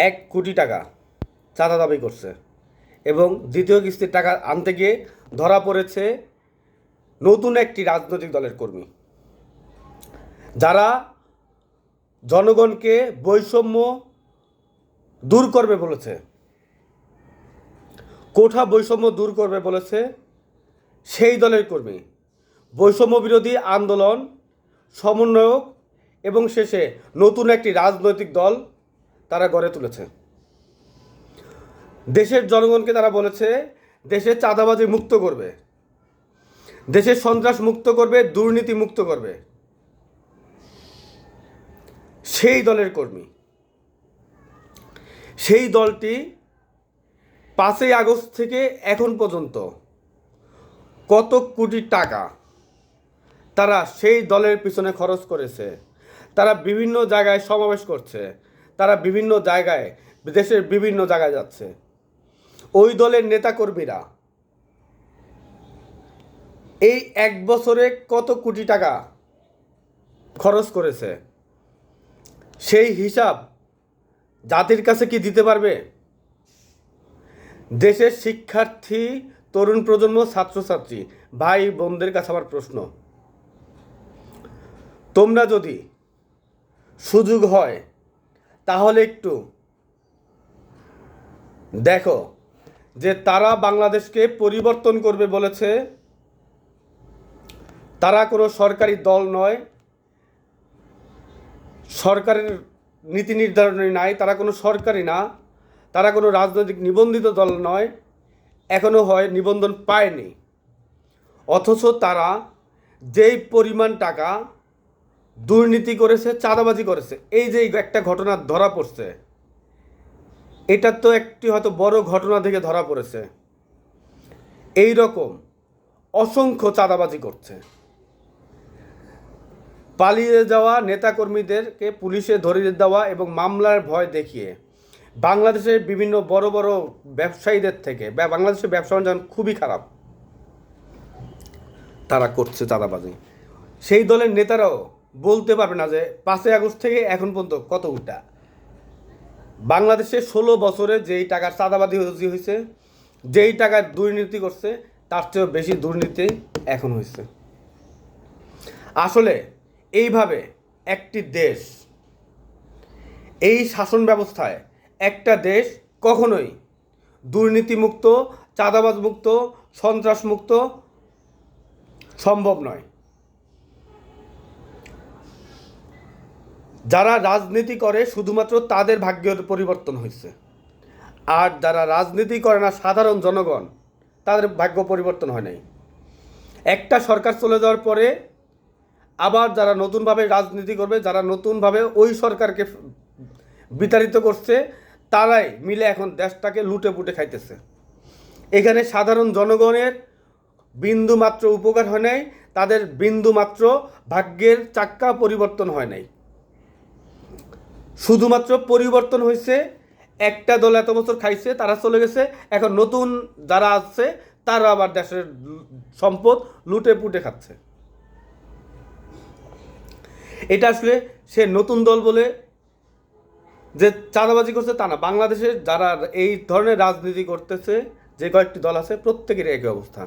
1 কোটি টাকা চাঁদা দাবি করছে এবং দ্বিতীয় কিস্তির টাকা আনতে গিয়ে ধরা পড়েছে নতুন একটি রাজনৈতিক দলের কর্মী, যারা জনগণকে বৈষম্য দূর করবে বলেছে, কোঠা বৈষম্য দূর করবে বলেছে সেই দলের কর্মী, বৈষম্য বিরোধী আন্দোলন সমন্বয়ক এবং শেষে নতুন একটি রাজনৈতিক দল তারা গড়ে তুলেছে। দেশের জনগণকে তারা বলেছে দেশে চাঁদাবাজি মুক্ত করবে, দেশের সন্ত্রাস মুক্ত করবে, দুর্নীতি মুক্ত করবে। সেই দলের কর্মী, সেই দলটি 5ই আগস্ট থেকে এখন পর্যন্ত কত কোটি টাকা তারা সেই দলের পিছনে খরচ করেছে। তারা বিভিন্ন জায়গায় সমাবেশ করছে, তারা বিভিন্ন জায়গায়, দেশের বিভিন্ন জায়গায় যাচ্ছে। ওই দলের নেতাকর্মীরা এই 1 বছরে কত কোটি টাকা খরচ করেছে, সেই হিসাব জাতির কাছে কি দিতে পারবে? দেশের শিক্ষার্থী, তরুণ প্রজন্ম, ছাত্রছাত্রী, ভাই বোনদের কাছে আমার প্রশ্ন, তোমরা যদি সুযোগ হয় তাহলে একটু দেখো যে তারা বাংলাদেশকে পরিবর্তন করবে বলেছে। তারা কোনো সরকারি দল নয়, সরকারের নীতি নির্ধারণী নাই, তারা কোনো সরকারি না, তারা কোনো রাজনৈতিক নিবন্ধিত দল নয়, এখনও হয় নিবন্ধন পায়নি। অথচ তারা যেই পরিমাণ টাকা দুর্নীতি করেছে, চাঁদাবাজি করেছে, এই যে একটা ঘটনা ধরা পড়ছে, এটা তো একটি হয়তো বড় ঘটনা থেকে ধরা পড়েছে। এই রকম অসংখ্য চাঁদাবাজি করছে। পালিয়ে যাওয়া নেতাকর্মীদেরকে পুলিশে ধরিয়ে দেওয়া এবং মামলার ভয় দেখিয়ে বাংলাদেশের বিভিন্ন বড় বড় ব্যবসায়ীদের থেকে, বাংলাদেশের ব্যবসা বাণিজ্য খুবই খারাপ, তারা করছে চাঁদাবাজি। সেই দলের নেতারাও বলতে পারবে না যে 5ই আগস্ট থেকে এখন পর্যন্ত কত উল্টা। বাংলাদেশে 16 বছরে যেই টাকার চাঁদাবাজি হয়েছে, যেই টাকার দুর্নীতি করছে, তার চেয়েও বেশি দুর্নীতি এখন হয়েছে। আসলে এইভাবে একটি দেশ, এই শাসন ব্যবস্থায় একটা দেশ কখনোই দুর্নীতিমুক্ত, চাঁদাবাজ মুক্ত, সন্ত্রাস মুক্ত সম্ভব নয়। যারা রাজনীতি করে শুধুমাত্র তাদের ভাগ্যের পরিবর্তন হয়েছে, আর যারা রাজনীতি করে না, সাধারণ জনগণ, তাদের ভাগ্য পরিবর্তন হয় নাই। একটা সরকার চলে যাওয়ার পরে আবার যারা নতুনভাবে রাজনীতি করবে, যারা নতুনভাবে ওই সরকারকে বিতাড়িত করছে, তারাই মিলে এখন দেশটাকে লুটে পুটে খাইতেছে। এখানে সাধারণ জনগণের বিন্দু মাত্র উপকার হয় নাই, তাদের বিন্দু মাত্র ভাগ্যের চাক্কা পরিবর্তন হয় নাই। শুধুমাত্র পরিবর্তন হয়েছে, একটা দল এত বছর খাইছে, তারা চলে গেছে, এখন নতুন যারা আসছে তারা আবার দেশের সম্পদ লুটে পুটে খাচ্ছে। এটা আসলে সে নতুন দল বলে যে চাঁদাবাজি করছে তা না। বাংলাদেশের যারা এই ধরনের রাজনীতি করতেছে, যে কয়েকটি দল আছে, প্রত্যেকেরই একই অবস্থা।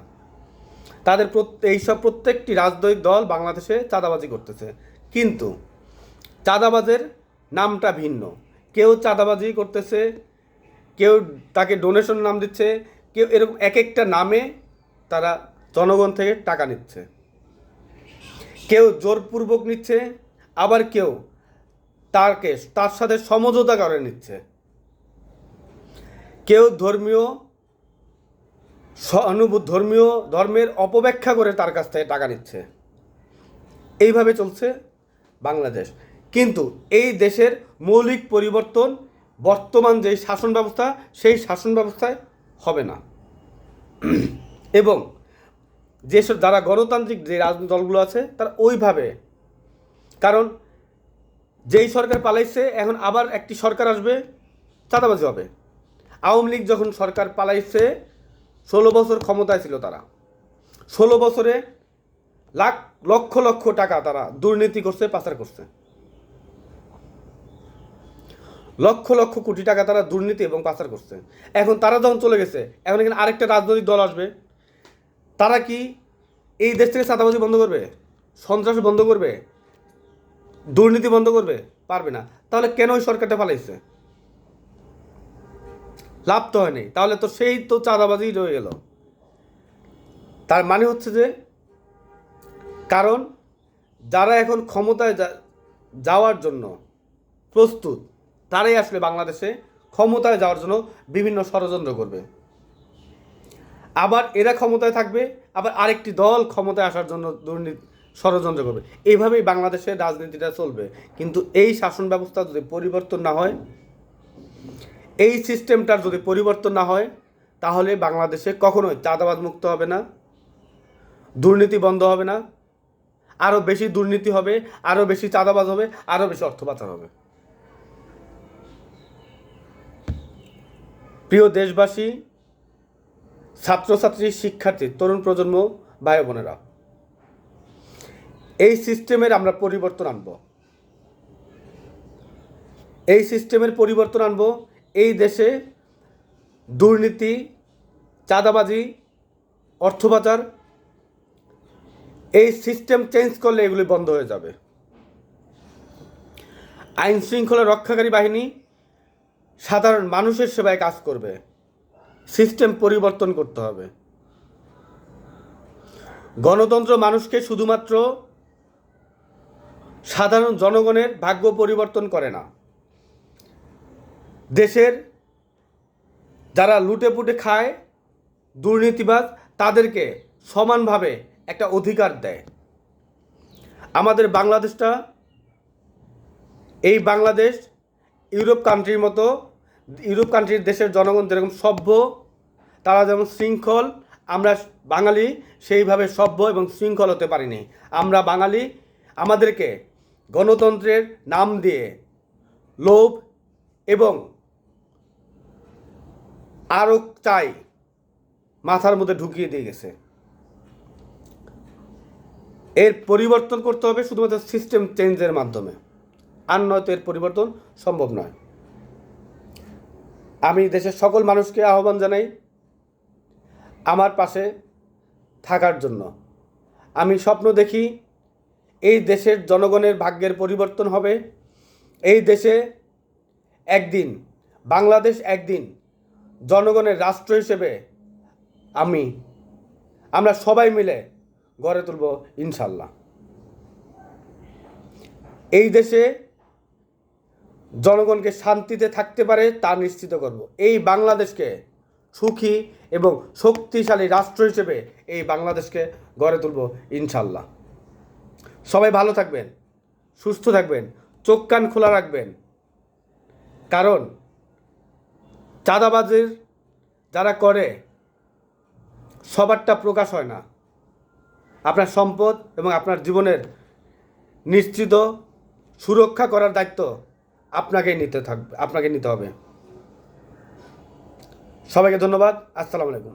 তাদের এইসব প্রত্যেকটি রাজনৈতিক দল বাংলাদেশে চাঁদাবাজি করতেছে, কিন্তু চাঁদাবাজের নামটা ভিন্ন। কেউ চাঁদাবাজি করতেছে, কেউ তাকে ডোনেশন নাম দিচ্ছে, কেউ এরকম এক একটা নামে তারা জনগণ থেকে টাকা নিচ্ছে। কেউ জোরপূর্বক নিচ্ছে, আবার কেউ তার সাথে সমঝোতা করে নিচ্ছে। কেউ ধর্মের অপব্যাখ্যা করে তার কাছ থেকে টাকা নিচ্ছে। এইভাবে চলছে বাংলাদেশ। কিন্তু এই দেশের মৌলিক পরিবর্তন বর্তমান যেই শাসন ব্যবস্থা, সেই শাসন ব্যবস্থায় হবে না। এবং যেসব যারা গণতান্ত্রিক যে রাজনৈতিক দলগুলো আছে তারা ওইভাবে, কারণ যেই সরকার পালাইছে এখন আবার একটি সরকার আসবে, চাঁদাবাজি হবে। আওয়ামী লীগ যখন সরকার পালাইছে, 16 বছর ক্ষমতায় ছিল, তারা 16 বছরে লক্ষ লক্ষ টাকা তারা দুর্নীতি করছে, পাচার করছে। লক্ষ লক্ষ কোটি টাকা তারা দুর্নীতি এবং পাচার করছে। এখন তারা যখন চলে গেছে, এখন এখানে আরেকটা রাজনৈতিক দল আসবে, তারা কি এই দেশ থেকে চাঁদাবাজি বন্ধ করবে, সন্ত্রাস বন্ধ করবে, দুর্নীতি বন্ধ করবে? পারবে না। তাহলে কেন ওই সরকারটা পালাইছে? লাভ তো হয়নি, তাহলে তো সেই তো চাঁদাবাজি রয়ে গেল। তার মানে হচ্ছে যে, কারণ যারা এখন ক্ষমতায় যাওয়ার জন্য প্রস্তুত, তারাই আসলে বাংলাদেশে ক্ষমতায় যাওয়ার জন্য বিভিন্ন ষড়যন্ত্র করবে। আবার এরা ক্ষমতায় থাকবে, আবার আরেকটি দল ক্ষমতায় আসার জন্য দুর্নীতি ষড়যন্ত্র করবে। এইভাবেই বাংলাদেশের রাজনীতিটা চলবে। কিন্তু এই শাসন ব্যবস্থা যদি পরিবর্তন না হয়, এই সিস্টেমটার যদি পরিবর্তন না হয়, তাহলে বাংলাদেশে কখনোই চাঁদাবাজ মুক্ত হবে না, দুর্নীতি বন্ধ হবে না, আরও বেশি দুর্নীতি হবে, আরও বেশি চাঁদাবাজ হবে, আরও বেশি অর্থ পাচার হবে। প্রিয় দেশবাসী, ছাত্রছাত্রী, শিক্ষার্থী, তরুণ প্রজন্ম, ভাই বোনেরা, এই সিস্টেমের আমরা পরিবর্তন আনব। এই সিস্টেমের পরিবর্তন আনব। এই দেশে দুর্নীতি, চাঁদাবাজি, অর্থ পাচার, এই সিস্টেম চেঞ্জ করলে এগুলি বন্ধ হয়ে যাবে। আইন শৃঙ্খলা রক্ষাকারী বাহিনী সাধারণ মানুষের সেবায় কাজ করবে। সিস্টেম পরিবর্তন করতে হবে। গণতন্ত্র মানুষকে শুধুমাত্র সাধারণ জনগণের ভাগ্য পরিবর্তন করে না, দেশের যারা লুটেপুটে খায়, দুর্নীতিবাজ, তাদেরকে সমানভাবে একটা অধিকার দেয়। আমাদের বাংলাদেশটা, এই বাংলাদেশ ইউরোপ কান্ট্রির মতো, ইউরোপ কান্ট্রির দেশের জনগণ যেরকম সভ্য, তারা যেমন শৃঙ্খল, আমরা বাঙালি সেইভাবে সভ্য এবং শৃঙ্খল হতে পারিনি। আমরা বাঙালি, আমাদেরকে গণতন্ত্রের নাম দিয়ে লোভ এবং আরও চাই মাথার মধ্যে ঢুকিয়ে দিয়ে গেছে। এর পরিবর্তন করতে হবে শুধুমাত্র সিস্টেম চেঞ্জের মাধ্যমে, আর নয়তো এর পরিবর্তন সম্ভব নয়। আমি দেশের সকল মানুষকে আহ্বান জানাই আমার পাশে থাকার জন্য। আমি স্বপ্ন দেখি এই দেশের জনগণের ভাগ্যের পরিবর্তন হবে। এই দেশে একদিন, বাংলাদেশ একদিন জনগণের রাষ্ট্র হিসেবে আমরা সবাই মিলে গড়ে তুলব ইনশাল্লাহ। এই দেশে জনগণকে শান্তিতে থাকতে পারে তা নিশ্চিত করব। এই বাংলাদেশকে সুখী এবং শক্তিশালী রাষ্ট্র হিসেবে এই বাংলাদেশকে গড়ে তুলব ইনশাল্লাহ। সবাই ভালো থাকবেন, সুস্থ থাকবেন, চোখ কান খোলা রাখবেন। কারণ চাঁদাবাজির যারা করে সবারটা প্রকাশ হয় না। আপনার সম্পদ এবং আপনার জীবনের নিশ্চিত সুরক্ষা করার দায়িত্ব আপনাকে নিতে হবে। সবাইকে ধন্যবাদ। আসসালামু আলাইকুম।